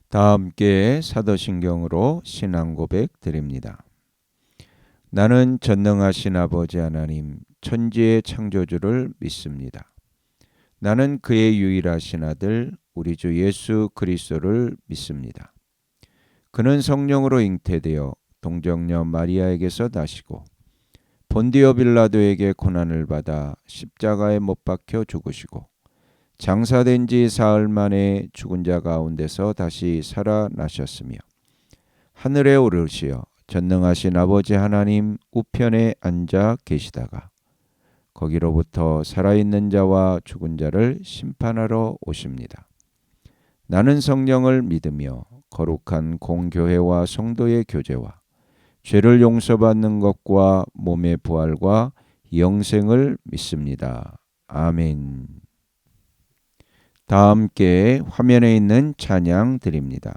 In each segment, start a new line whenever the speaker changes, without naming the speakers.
다 함께 사도신경으로 신앙 고백 드립니다. 나는 전능하신 아버지 하나님 천지의 창조주를 믿습니다. 나는 그의 유일하신 아들 우리 주 예수 그리스도를 믿습니다. 그는 성령으로 잉태되어 동정녀 마리아에게서 나시고 본디오 빌라도에게 고난을 받아 십자가에 못 박혀 죽으시고 장사된 지 사흘 만에 죽은 자 가운데서 다시 살아나셨으며 하늘에 오르시어 전능하신 아버지 하나님 우편에 앉아 계시다가 거기로부터 살아있는 자와 죽은 자를 심판하러 오십니다. 나는 성령을 믿으며 거룩한 공교회와 성도의 교제와 죄를 용서받는 것과 몸의 부활과 영생을 믿습니다. 아멘. 다 함께 화면에 있는 찬양 드립니다.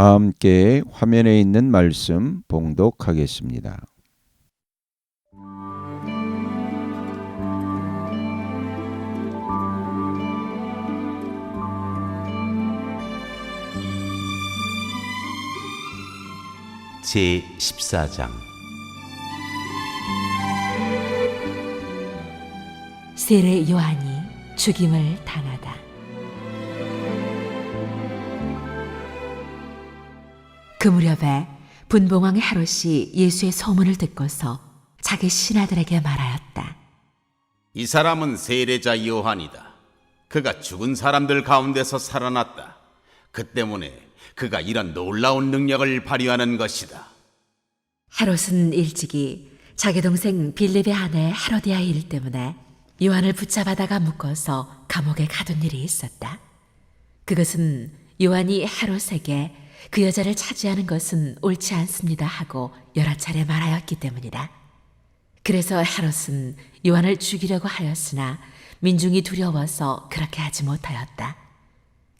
다 함께 화면에 있는 말씀 봉독하겠습니다.
제14장
세례 요한이 죽임을 당하다. 그 무렵에 분봉왕 헤롯이 예수의 소문을 듣고서 자기 신하들에게 말하였다.
이 사람은 세례자 요한이다. 그가 죽은 사람들 가운데서 살아났다. 그 때문에 그가 이런 놀라운 능력을 발휘하는 것이다.
헤롯은 일찍이 자기 동생 빌립의 아내 헤로디아의 일 때문에 요한을 붙잡아다가 묶어서 감옥에 가둔 일이 있었다. 그것은 요한이 헤롯에게 그 여자를 차지하는 것은 옳지 않습니다 하고 여러 차례 말하였기 때문이다. 그래서 헤롯은 요한을 죽이려고 하였으나 민중이 두려워서 그렇게 하지 못하였다.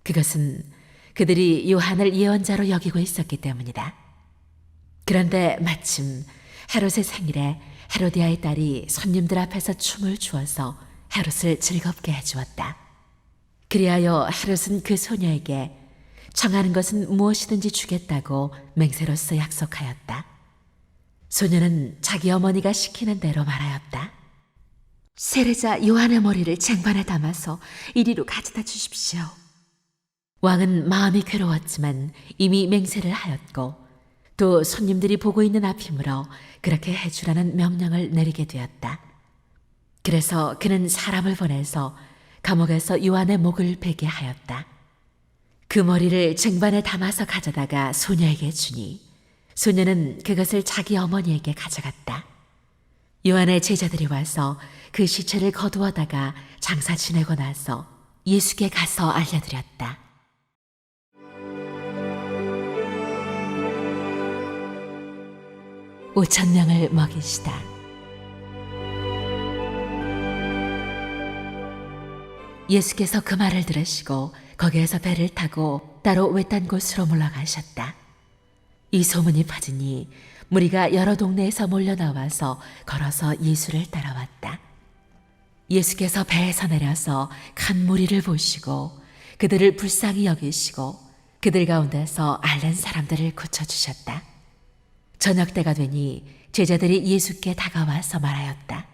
그것은 그들이 요한을 예언자로 여기고 있었기 때문이다. 그런데 마침 헤롯의 생일에 헤로디아의 딸이 손님들 앞에서 춤을 추어서 헤롯을 즐겁게 해주었다. 그리하여 헤롯은 그 소녀에게 청하는 것은 무엇이든지 주겠다고 맹세로서 약속하였다. 소녀는 자기 어머니가 시키는 대로 말하였다. 세례자 요한의 머리를 쟁반에 담아서 이리로 가져다 주십시오. 왕은 마음이 괴로웠지만 이미 맹세를 하였고 또 손님들이 보고 있는 앞이므로 그렇게 해주라는 명령을 내리게 되었다. 그래서 그는 사람을 보내서 감옥에서 요한의 목을 베게 하였다. 그 머리를 쟁반에 담아서 가져다가 소녀에게 주니 소녀는 그것을 자기 어머니에게 가져갔다. 요한의 제자들이 와서 그 시체를 거두어다가 장사 지내고 나서 예수께 가서 알려드렸다. 오천 명을 먹이시다. 예수께서 그 말을 들으시고 거기에서 배를 타고 따로 외딴 곳으로 물러가셨다. 이 소문이 퍼지니 무리가 여러 동네에서 몰려 나와서 걸어서 예수를 따라왔다. 예수께서 배에서 내려서 큰 무리를 보시고 그들을 불쌍히 여기시고 그들 가운데서 앓는 사람들을 고쳐주셨다. 저녁 때가 되니 제자들이 예수께 다가와서 말하였다.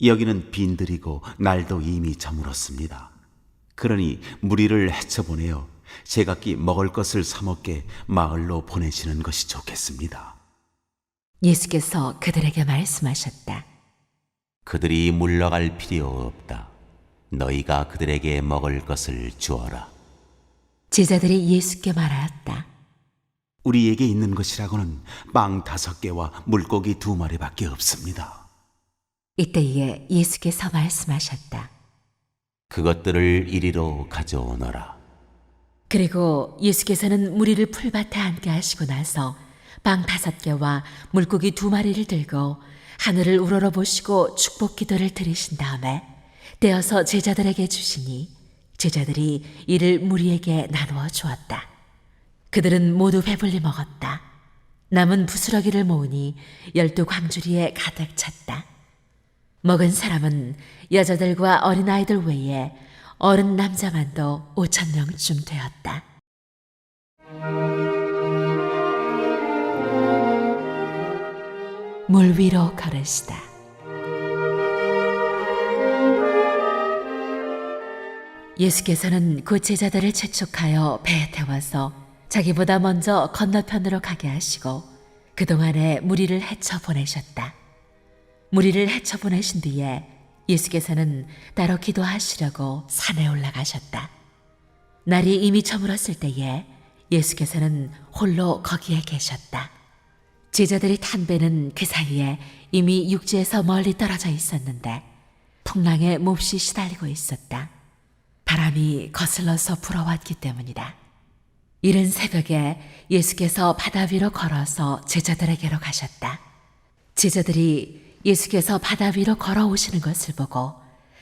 여기는 빈들이고 날도 이미 저물었습니다. 그러니 무리를 헤쳐보내어 제각기 먹을 것을 사 먹게 마을로 보내시는 것이 좋겠습니다.
예수께서 그들에게 말씀하셨다.
그들이 물러갈 필요 없다. 너희가 그들에게 먹을 것을 주어라.
제자들이 예수께 말하였다.
우리에게 있는 것이라고는 빵 5개와 물고기 2마리밖에 없습니다.
이때에 예수께서 말씀하셨다.
그것들을 이리로 가져오너라.
그리고 예수께서는 무리를 풀밭에 앉게 하시고 나서 빵 5개와 물고기 2마리를 들고 하늘을 우러러보시고 축복 기도를 드리신 다음에 떼어서 제자들에게 주시니 제자들이 이를 무리에게 나누어 주었다. 그들은 모두 배불리 먹었다. 남은 부스러기를 모으니 12광주리에 가득 찼다. 먹은 사람은 여자들과 어린아이들 외에 어른 남자만도 5,000명쯤 되었다. 물 위로 걸으시다. 예수께서는 그 제자들을 채촉하여 배에 태워서 자기보다 먼저 건너편으로 가게 하시고 그동안에 무리를 헤쳐 보내셨다. 무리를 헤쳐 보내신 뒤에 예수께서는 따로 기도하시려고 산에 올라가셨다. 날이 이미 저물었을 때에 예수께서는 홀로 거기에 계셨다. 제자들이 탄 배는 그 사이에 이미 육지에서 멀리 떨어져 있었는데 풍랑에 몹시 시달리고 있었다. 바람이 거슬러서 불어왔기 때문이다. 이른 새벽에 예수께서 바다 위로 걸어서 제자들에게로 가셨다. 제자들이 예수께서 바다 위로 걸어오시는 것을 보고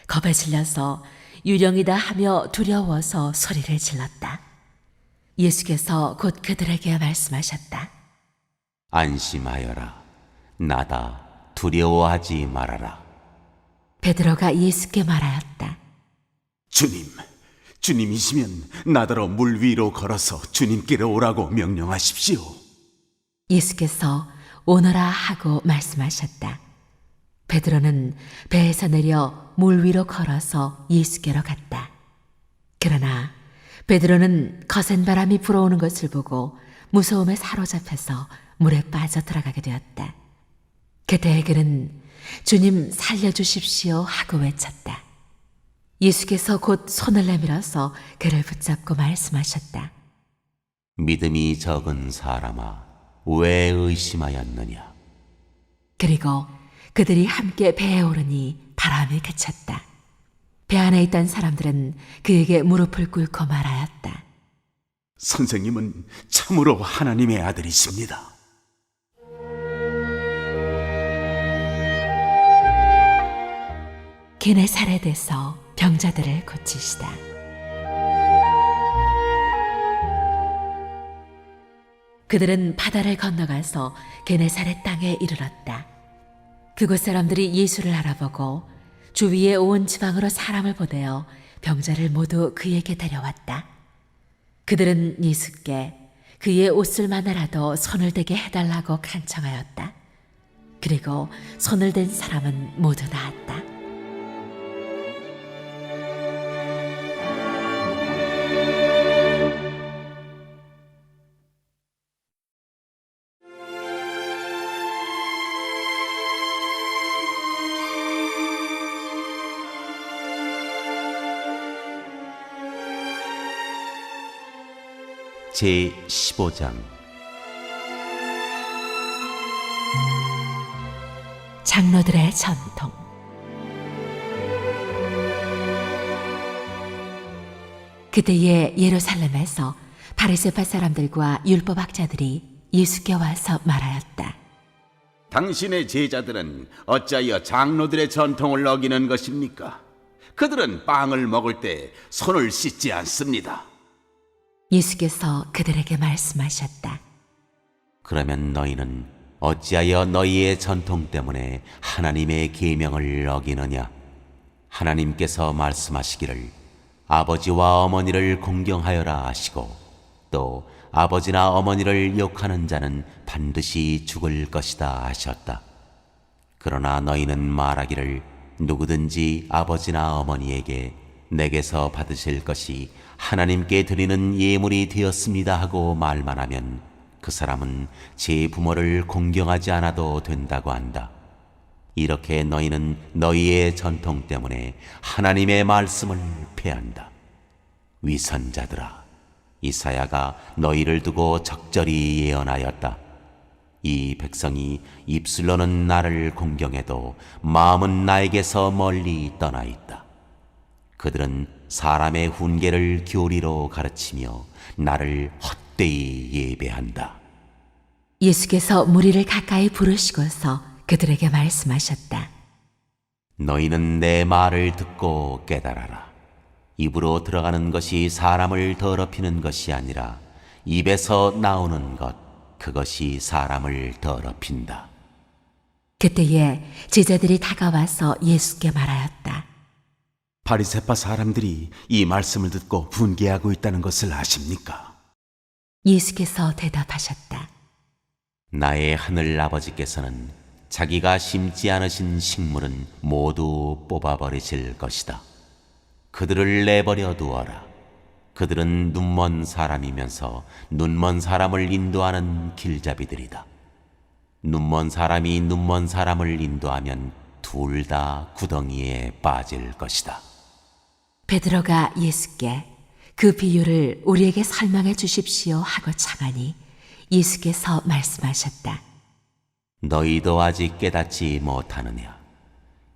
겁에 질려서 유령이다 하며 두려워서 소리를 질렀다. 예수께서 곧 그들에게 말씀하셨다.
안심하여라. 나다. 두려워하지 말아라.
베드로가 예수께 말하였다.
주님이시면 나더러 물 위로 걸어서 주님께로 오라고 명령하십시오.
예수께서 오너라 하고 말씀하셨다. 베드로는 배에서 내려 물 위로 걸어서 예수께로 갔다. 그러나 베드로는 거센 바람이 불어오는 것을 보고 무서움에 사로잡혀서 물에 빠져 들어가게 되었다. 그때 그는 주님 살려주십시오 하고 외쳤다. 예수께서 곧 손을 내밀어서 그를 붙잡고 말씀하셨다.
믿음이 적은 사람아, 왜 의심하였느냐?
그리고 그들이 함께 배에 오르니 바람이 그쳤다. 배 안에 있던 사람들은 그에게 무릎을 꿇고 말하였다.
선생님은 참으로 하나님의 아들이십니다.
게네사렛에서 병자들을 고치시다. 그들은 바다를 건너가서 게네사렛 땅에 이르렀다. 그곳 사람들이 예수를 알아보고 주위에 온 지방으로 사람을 보내어 병자를 모두 그에게 데려왔다. 그들은 예수께 그의 옷을만이라도 손을 대게 해달라고 간청하였다. 그리고 손을 댄 사람은 모두 나았다.
제 15장.
장로들의 전통. 그때에 예루살렘에서 바리새파 사람들과 율법학자들이 예수께 와서 말하였다.
당신의 제자들은 어찌하여 장로들의 전통을 어기는 것입니까? 그들은 빵을 먹을 때 손을 씻지 않습니다.
예수께서 그들에게 말씀하셨다.
그러면 너희는 어찌하여 너희의 전통 때문에 하나님의 계명을 어기느냐? 하나님께서 말씀하시기를 아버지와 어머니를 공경하여라 하시고 또 아버지나 어머니를 욕하는 자는 반드시 죽을 것이다 하셨다. 그러나 너희는 말하기를 누구든지 아버지나 어머니에게 내게서 받으실 것이 하나님께 드리는 예물이 되었습니다 하고 말만 하면 그 사람은 제 부모를 공경하지 않아도 된다고 한다. 이렇게 너희는 너희의 전통 때문에 하나님의 말씀을 폐한다. 위선자들아, 이사야가 너희를 두고 적절히 예언하였다. 이 백성이 입술로는 나를 공경해도 마음은 나에게서 멀리 떠나 있다. 그들은 사람의 훈계를 교리로 가르치며 나를 헛되이 예배한다.
예수께서 무리를 가까이 부르시고서 그들에게 말씀하셨다.
너희는 내 말을 듣고 깨달아라. 입으로 들어가는 것이 사람을 더럽히는 것이 아니라 입에서 나오는 것, 그것이 사람을 더럽힌다.
그때에 제자들이 다가와서 예수께 말하였다.
바리새파 사람들이 이 말씀을 듣고 분개하고 있다는 것을 아십니까?
예수께서 대답하셨다.
나의 하늘 아버지께서는 자기가 심지 않으신 식물은 모두 뽑아버리실 것이다. 그들을 내버려 두어라. 그들은 눈먼 사람이면서 눈먼 사람을 인도하는 길잡이들이다. 눈먼 사람이 눈먼 사람을 인도하면 둘 다 구덩이에 빠질 것이다.
베드로가 예수께 그 비유를 우리에게 설명해 주십시오 하고 청하니 예수께서 말씀하셨다.
너희도 아직 깨닫지 못하느냐?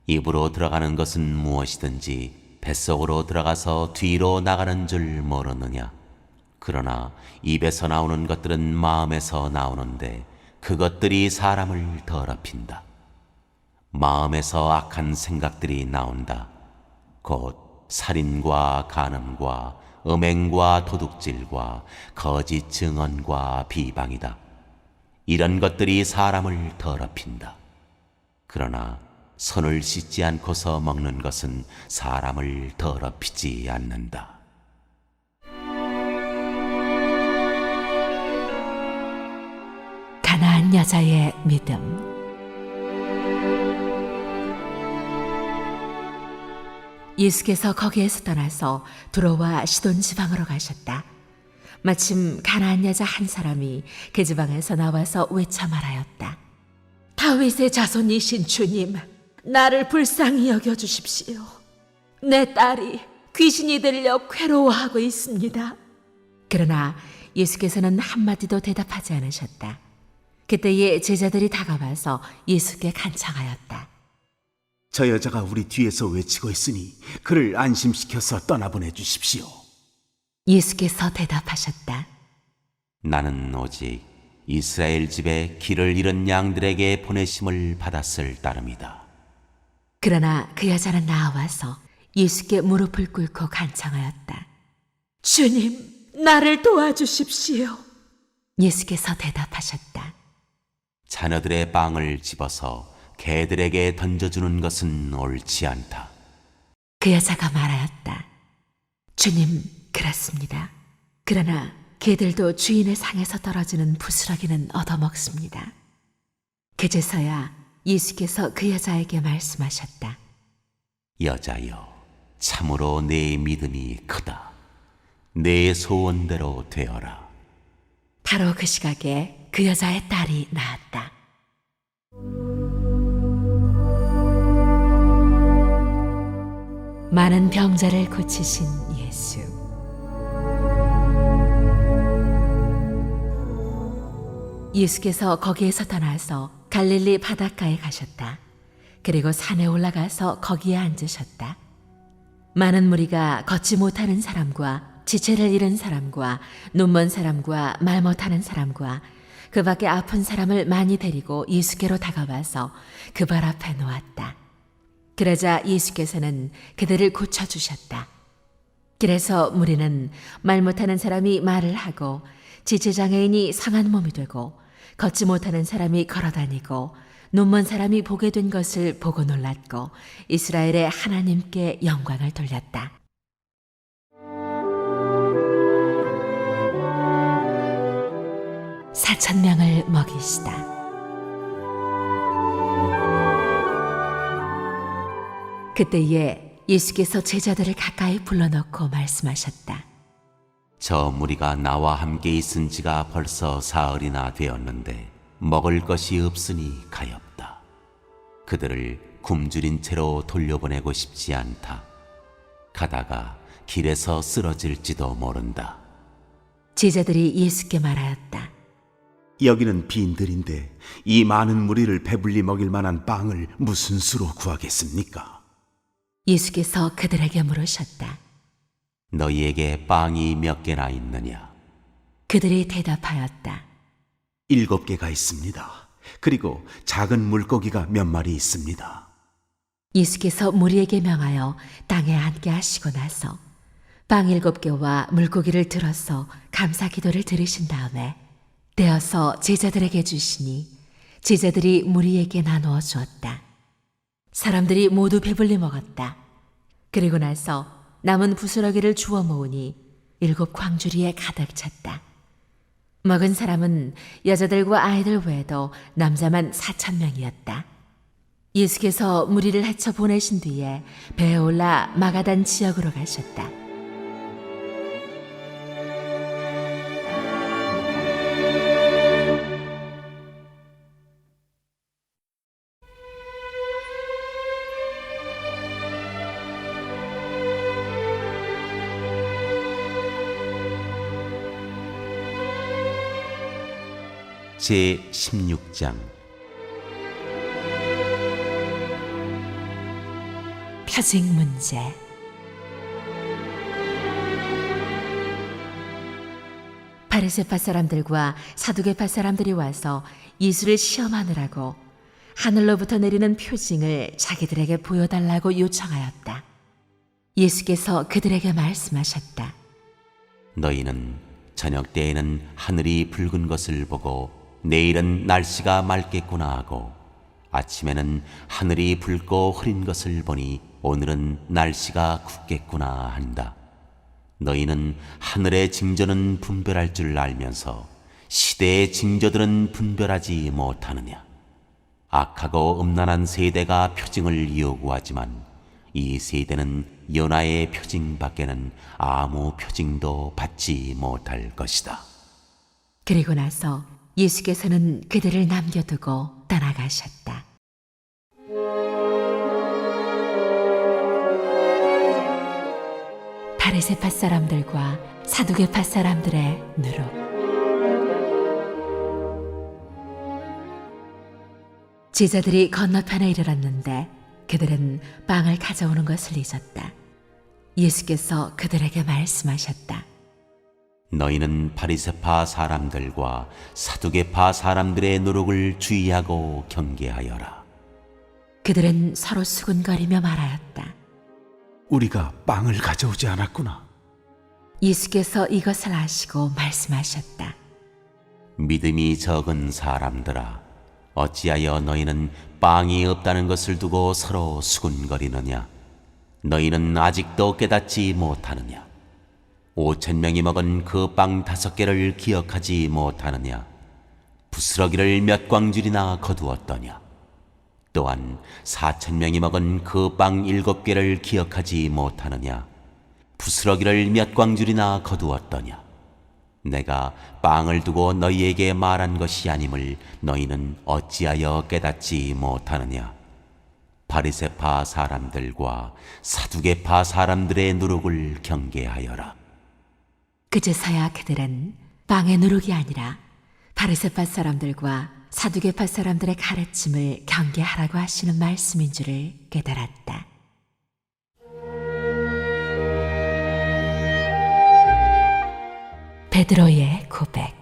입으로 들어가는 것은 무엇이든지 뱃속으로 들어가서 뒤로 나가는 줄 모르느냐? 그러나 입에서 나오는 것들은 마음에서 나오는데 그것들이 사람을 더럽힌다. 마음에서 악한 생각들이 나온다. 곧 살인과 간음과 음행과 도둑질과 거짓 증언과 비방이다. 이런 것들이 사람을 더럽힌다. 그러나 손을 씻지 않고서 먹는 것은 사람을 더럽히지 않는다.
가나안 여자의 믿음. 예수께서 거기에서 떠나서 두로와 시돈 지방으로 가셨다. 마침 가나안 여자 한 사람이 그 지방에서 나와서 외쳐 말하였다. 다윗의 자손이신 주님, 나를 불쌍히 여겨주십시오. 내 딸이 귀신이 들려 괴로워하고 있습니다. 그러나 예수께서는 한마디도 대답하지 않으셨다. 그때에 제자들이 다가와서 예수께 간청하였다.
저 여자가 우리 뒤에서 외치고 있으니 그를 안심시켜서 떠나보내 주십시오.
예수께서 대답하셨다.
나는 오직 이스라엘 집에 길을 잃은 양들에게 보내심을 받았을 따름이다.
그러나 그 여자는 나와서 예수께 무릎을 꿇고 간청하였다. 주님, 나를 도와주십시오. 예수께서 대답하셨다.
자녀들의 빵을 집어서 개들에게 던져주는 것은 옳지 않다.
그 여자가 말하였다. 주님, 그렇습니다. 그러나 개들도 주인의 상에서 떨어지는 부스러기는 얻어먹습니다. 그제서야 예수께서 그 여자에게 말씀하셨다.
여자여, 참으로 내 믿음이 크다. 내 소원대로 되어라.
바로 그 시각에 그 여자의 딸이 낳았다. 많은 병자를 고치신 예수. 예수께서 거기에서 떠나서 갈릴리 바닷가에 가셨다. 그리고 산에 올라가서 거기에 앉으셨다. 많은 무리가 걷지 못하는 사람과 지체를 잃은 사람과 눈먼 사람과 말 못하는 사람과 그 밖에 아픈 사람을 많이 데리고 예수께로 다가와서 그 발 앞에 놓았다. 그러자 예수께서는 그들을 고쳐주셨다. 그래서 무리는 말 못하는 사람이 말을 하고 지체장애인이 상한 몸이 되고 걷지 못하는 사람이 걸어다니고 눈먼 사람이 보게 된 것을 보고 놀랐고 이스라엘의 하나님께 영광을 돌렸다. 사천 명을 먹이시다. 그때에 예수께서 제자들을 가까이 불러놓고 말씀하셨다.
저 무리가 나와 함께 있은 지가 벌써 사흘이나 되었는데 먹을 것이 없으니 가엾다. 그들을 굶주린 채로 돌려보내고 싶지 않다. 가다가 길에서 쓰러질지도 모른다.
제자들이 예수께 말하였다.
여기는 빈들인데 이 많은 무리를 배불리 먹일 만한 빵을 무슨 수로 구하겠습니까?
예수께서 그들에게 물으셨다.
너희에게 빵이 몇 개나 있느냐?
그들이 대답하였다.
7개가 있습니다. 그리고 작은 물고기가 몇 마리 있습니다.
예수께서 무리에게 명하여 땅에 앉게 하시고 나서 빵 7개와 물고기를 들어서 감사 기도를 들으신 다음에 떼어서 제자들에게 주시니 제자들이 무리에게 나누어 주었다. 사람들이 모두 배불리 먹었다. 그리고 나서 남은 부스러기를 주워 모으니 7 광주리에 가득 찼다. 먹은 사람은 여자들과 아이들 외에도 남자만 4,000명이었다. 예수께서 무리를 헤쳐 보내신 뒤에 배에 올라 마가단 지역으로 가셨다.
제 16장.
표징 문제. 바리새파 사람들과 사두개파 사람들이 와서 예수를 시험하느라고 하늘로부터 내리는 표징을 자기들에게 보여달라고 요청하였다. 예수께서 그들에게 말씀하셨다.
너희는 저녁 때에는 하늘이 붉은 것을 보고 내일은 날씨가 맑겠구나 하고 아침에는 하늘이 붉고 흐린 것을 보니 오늘은 날씨가 굳겠구나 한다. 너희는 하늘의 징조는 분별할 줄 알면서 시대의 징조들은 분별하지 못하느냐? 악하고 음란한 세대가 표징을 요구하지만 이 세대는 요나의 표징 밖에는 아무 표징도 받지 못할 것이다.
그리고 나서 예수께서는 그들을 남겨두고 떠나가셨다. 바리새파 사람들과 사두개파 사람들의 누룩. 제자들이 건너편에 이르렀는데 그들은 빵을 가져오는 것을 잊었다. 예수께서 그들에게 말씀하셨다.
너희는 바리새파 사람들과 사두개파 사람들의 노력을 주의하고 경계하여라.
그들은 서로 수군거리며 말하였다.
우리가 빵을 가져오지 않았구나.
예수께서 이것을 아시고 말씀하셨다.
믿음이 적은 사람들아, 어찌하여 너희는 빵이 없다는 것을 두고 서로 수군거리느냐? 너희는 아직도 깨닫지 못하느냐? 5,000명이 먹은 그 빵 5개를 기억하지 못하느냐? 부스러기를 몇 광줄이나 거두었더냐? 또한 4,000명이 먹은 그 빵 7개를 기억하지 못하느냐? 부스러기를 몇 광줄이나 거두었더냐? 내가 빵을 두고 너희에게 말한 것이 아님을 너희는 어찌하여 깨닫지 못하느냐? 바리새파 사람들과 사두개파 사람들의 누룩을 경계하여라.
그제서야 그들은 빵의 누룩이 아니라 바리새파 사람들과 사두개파 사람들의 가르침을 경계하라고 하시는 말씀인 줄을 깨달았다. 베드로의 고백.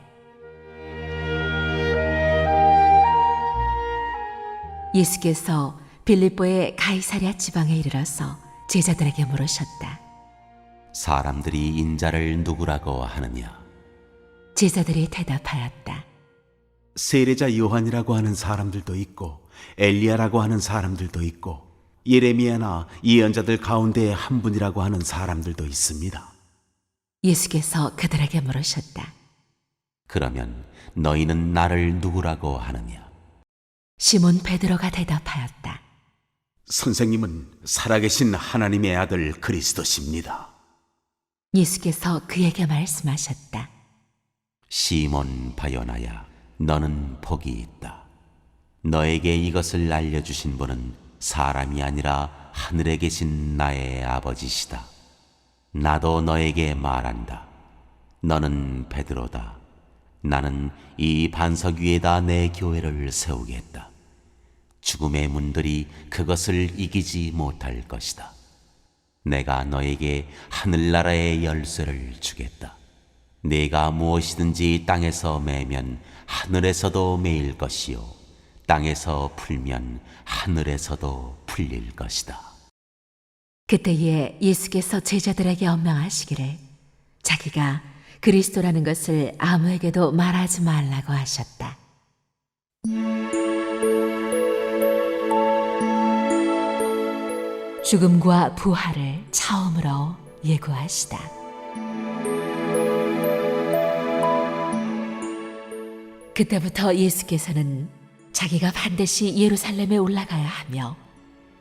예수께서 빌립보의 가이사랴 지방에 이르러서 제자들에게 물으셨다.
사람들이 인자를 누구라고 하느냐?
제자들이 대답하였다.
세례자 요한이라고 하는 사람들도 있고 엘리야라고 하는 사람들도 있고 예레미야나 예언자들 가운데 한 분이라고 하는 사람들도 있습니다.
예수께서 그들에게 물으셨다.
그러면 너희는 나를 누구라고 하느냐?
시몬 베드로가 대답하였다.
선생님은 살아계신 하나님의 아들 그리스도십니다.
예수께서 그에게 말씀하셨다.
시몬 바요나야, 너는 복이 있다. 너에게 이것을 알려주신 분은 사람이 아니라 하늘에 계신 나의 아버지시다. 나도 너에게 말한다. 너는 베드로다. 나는 이 반석 위에다 내 교회를 세우겠다. 죽음의 문들이 그것을 이기지 못할 것이다. 내가 너에게 하늘나라의 열쇠를 주겠다. 네가 무엇이든지 땅에서 매면 하늘에서도 매일 것이요 땅에서 풀면 하늘에서도 풀릴 것이다.
그때에 예수께서 제자들에게 엄명하시기를 자기가 그리스도라는 것을 아무에게도 말하지 말라고 하셨다. 죽음과 부활을 처음으로 예고하시다. 그때부터 예수께서는 자기가 반드시 예루살렘에 올라가야 하며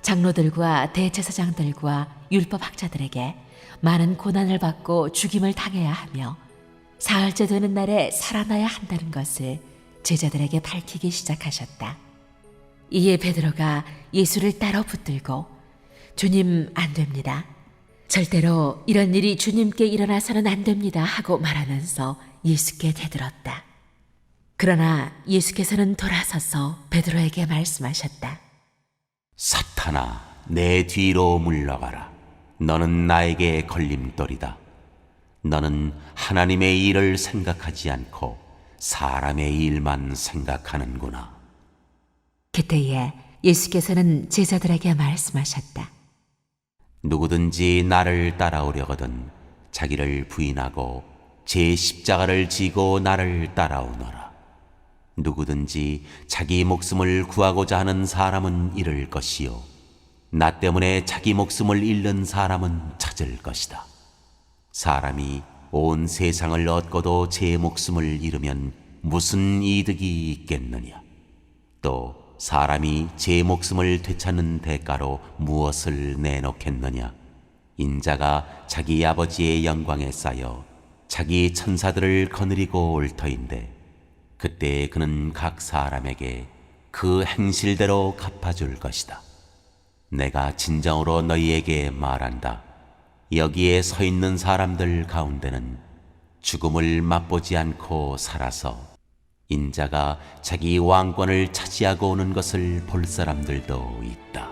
장로들과 대제사장들과 율법학자들에게 많은 고난을 받고 죽임을 당해야 하며 사흘째 되는 날에 살아나야 한다는 것을 제자들에게 밝히기 시작하셨다. 이에 베드로가 예수를 따라 붙들고 주님, 안 됩니다. 절대로 이런 일이 주님께 일어나서는 안 됩니다 하고 말하면서 예수께 대들었다. 그러나 예수께서는 돌아서서 베드로에게 말씀하셨다.
사탄아, 내 뒤로 물러가라. 너는 나에게 걸림돌이다. 너는 하나님의 일을 생각하지 않고 사람의 일만 생각하는구나.
그때에 예수께서는 제자들에게 말씀하셨다.
누구든지 나를 따라오려거든 자기를 부인하고 제 십자가를 지고 나를 따라오너라. 누구든지 자기 목숨을 구하고자 하는 사람은 잃을 것이요 나 때문에 자기 목숨을 잃는 사람은 찾을 것이다. 사람이 온 세상을 얻고도 제 목숨을 잃으면 무슨 이득이 있겠느냐? 또 사람이 제 목숨을 되찾는 대가로 무엇을 내놓겠느냐? 인자가 자기 아버지의 영광에 쌓여 자기 천사들을 거느리고 올 터인데 그때 그는 각 사람에게 그 행실대로 갚아줄 것이다. 내가 진정으로 너희에게 말한다. 여기에 서 있는 사람들 가운데는 죽음을 맛보지 않고 살아서 인자가 자기 왕권을 차지하고 오는 것을 볼 사람들도 있다.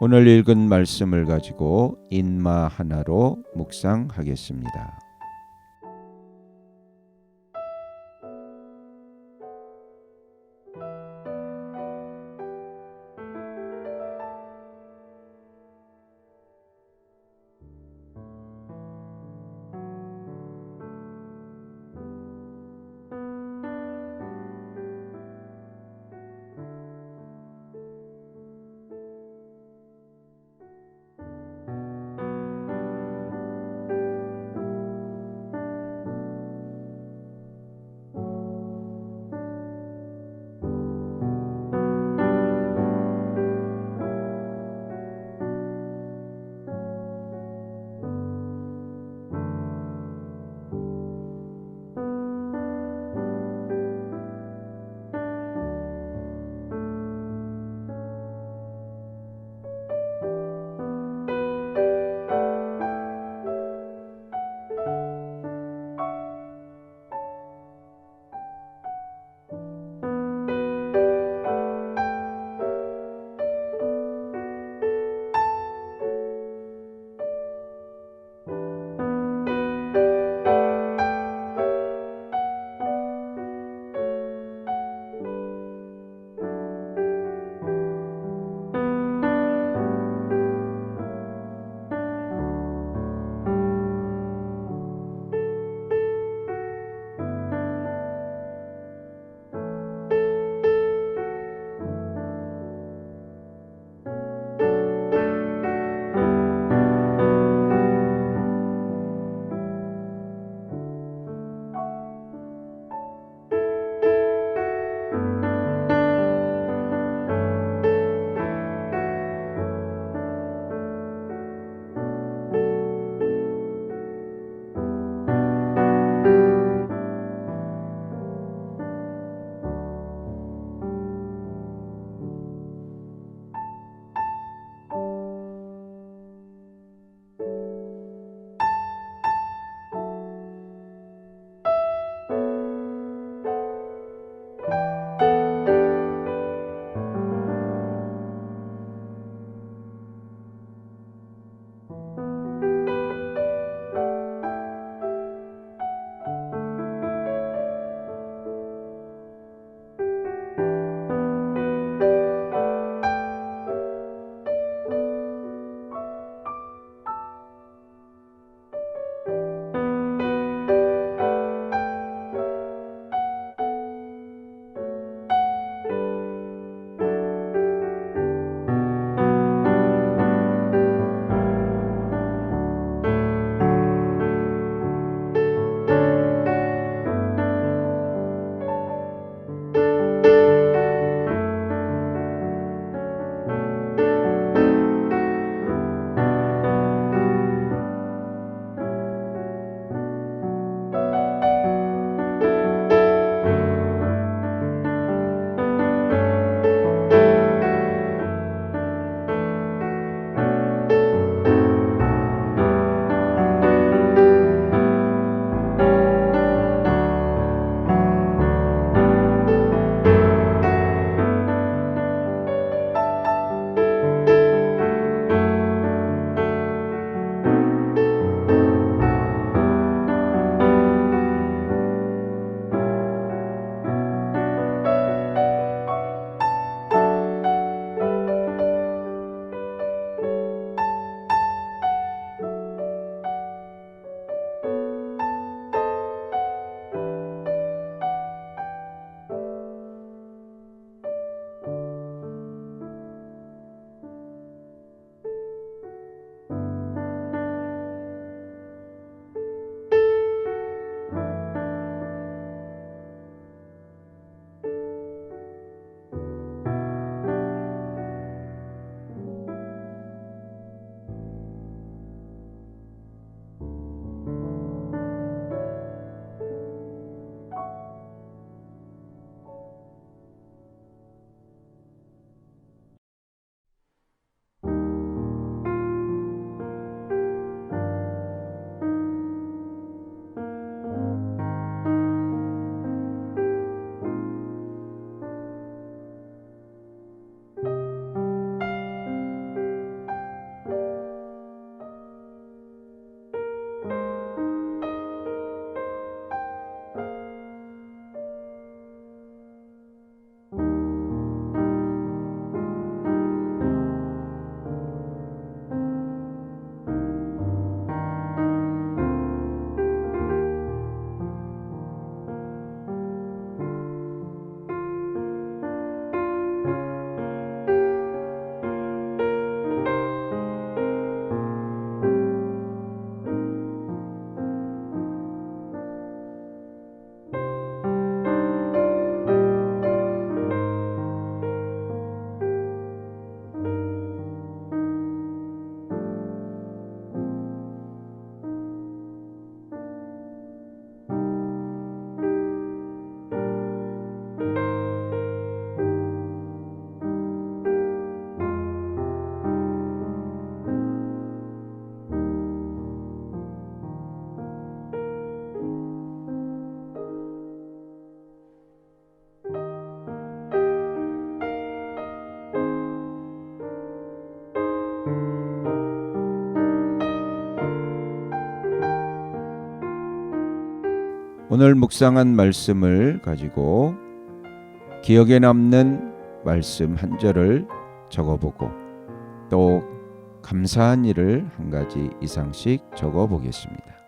오늘 읽은 말씀을 가지고 인마 하나로 묵상하겠습니다. 오늘 묵상한 말씀을 가지고 기억에 남는 말씀 한 절을 적어보고 또 감사한 일을 한 가지 이상씩 적어보겠습니다.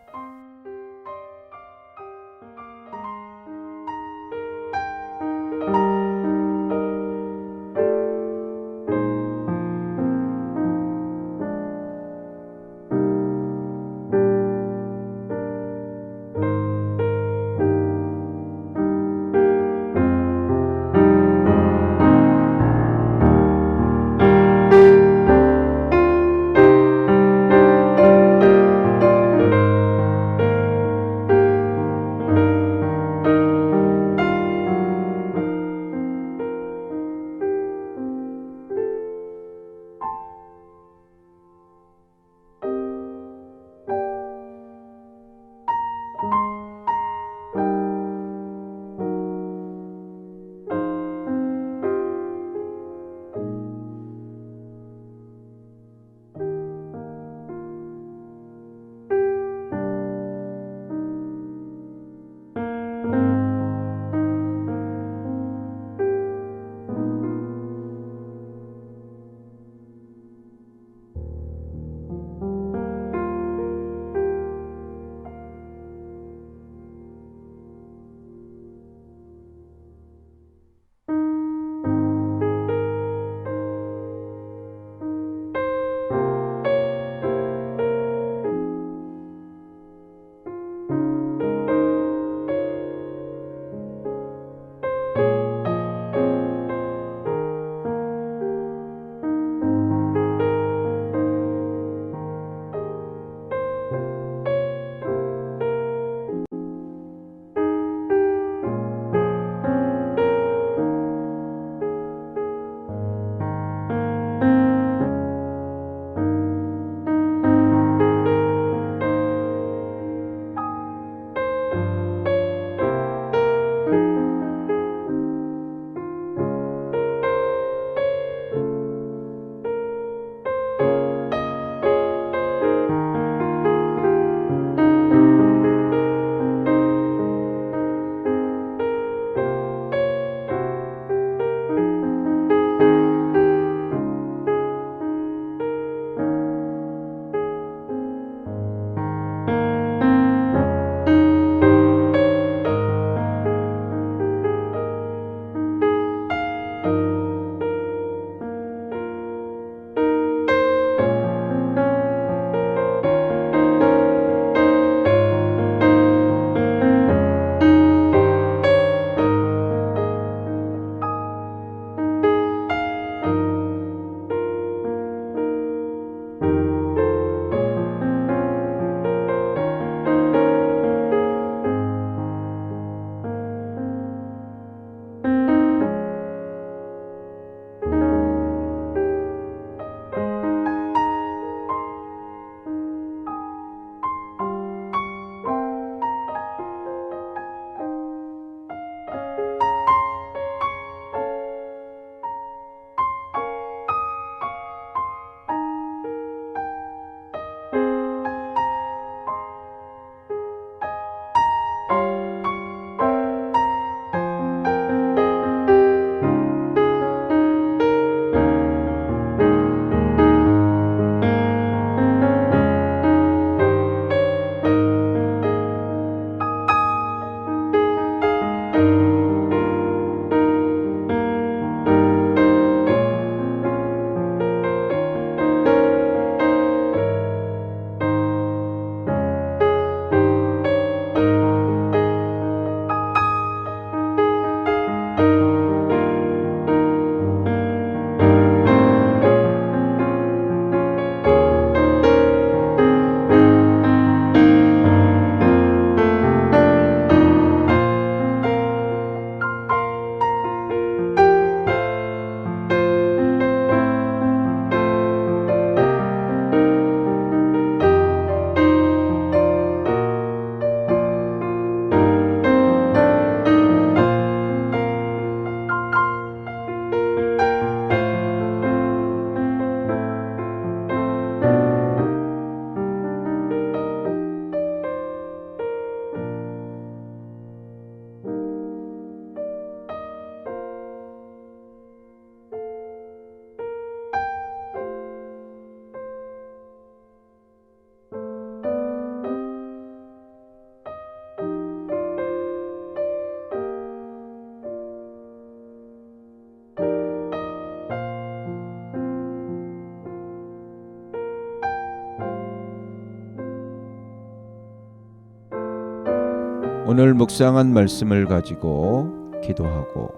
오늘 묵상한 말씀을 가지고 기도하고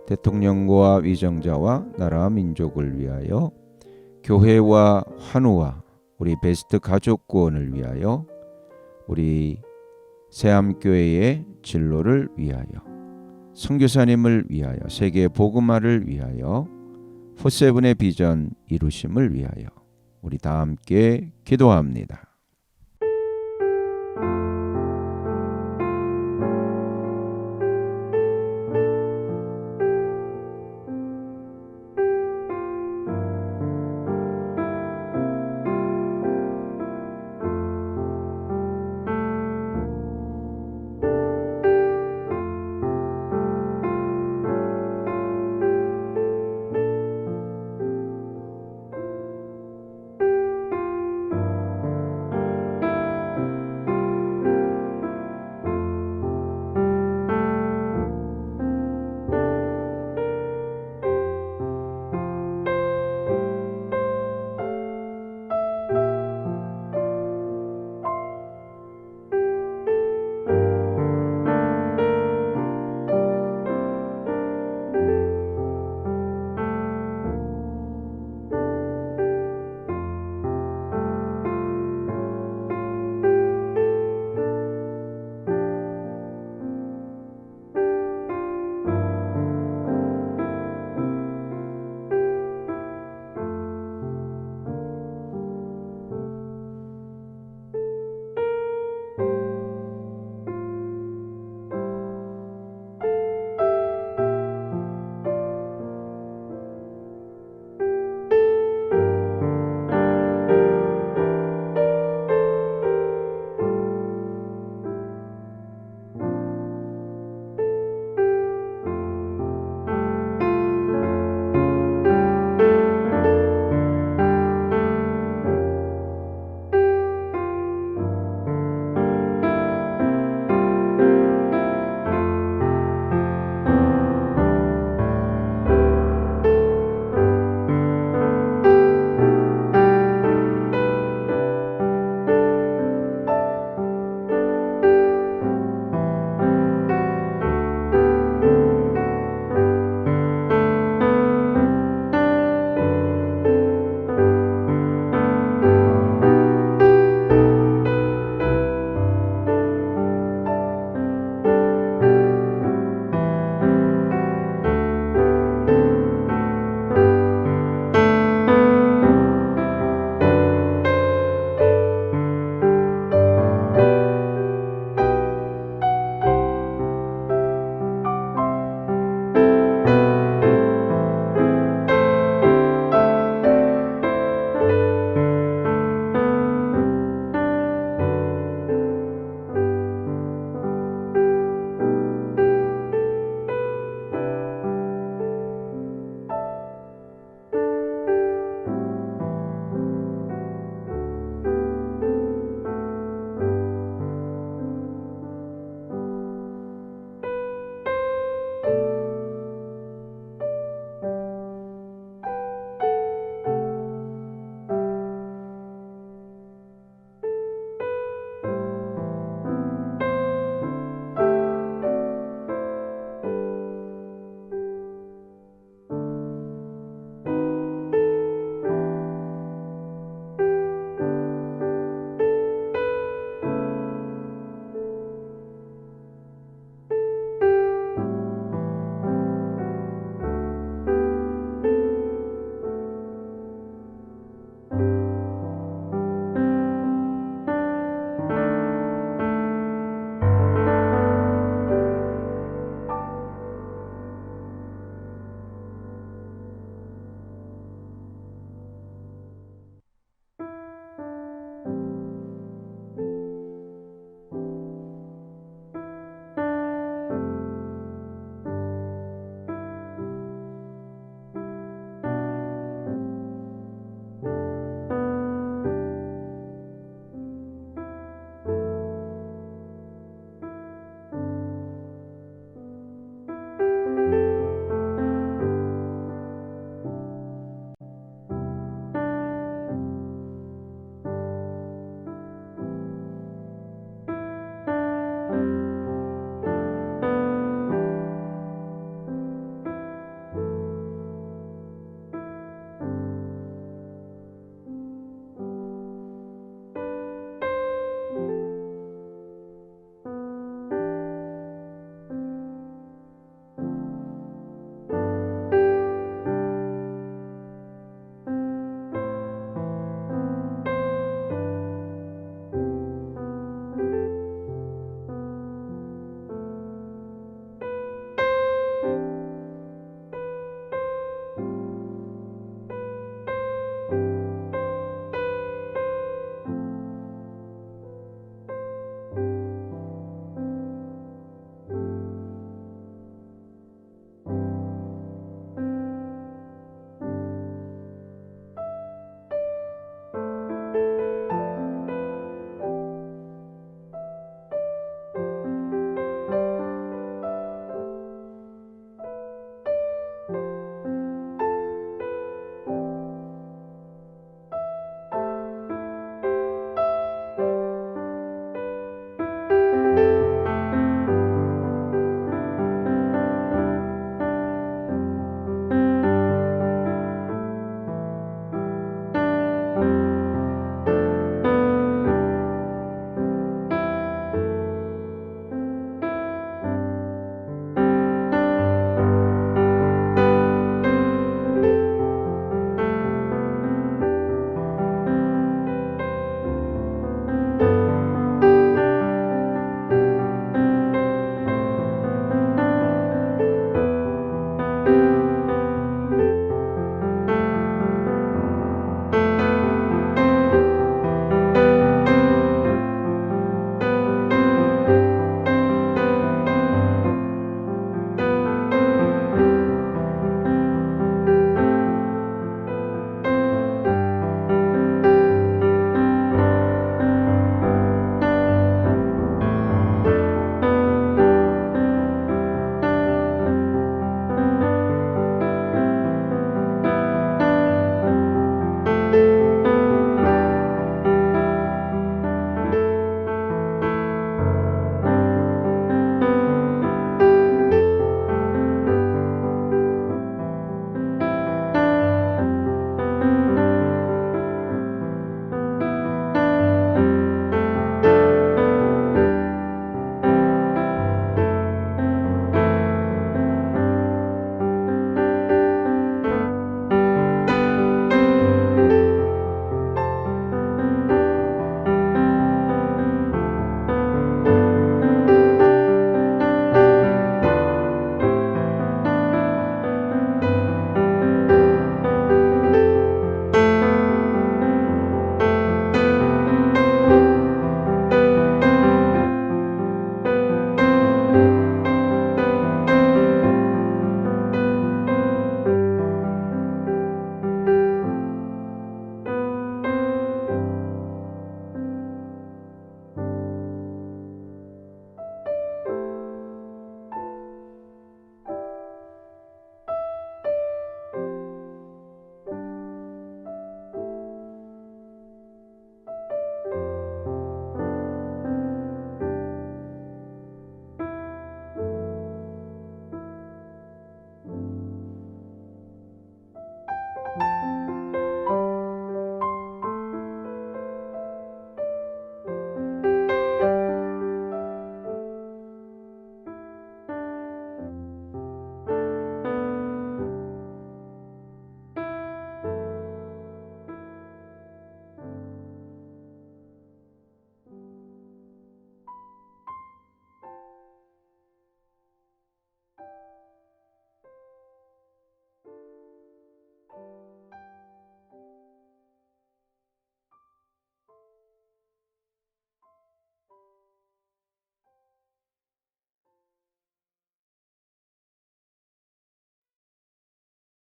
대통령과 위정자와 나라 민족을 위하여 교회와 환우와 우리 베스트 가족 구원을 위하여 우리 새암교회의 진로를 위하여 선교사님을 위하여 세계 복음화를 위하여 포세븐의 비전 이루심을 위하여 우리 다 함께 기도합니다.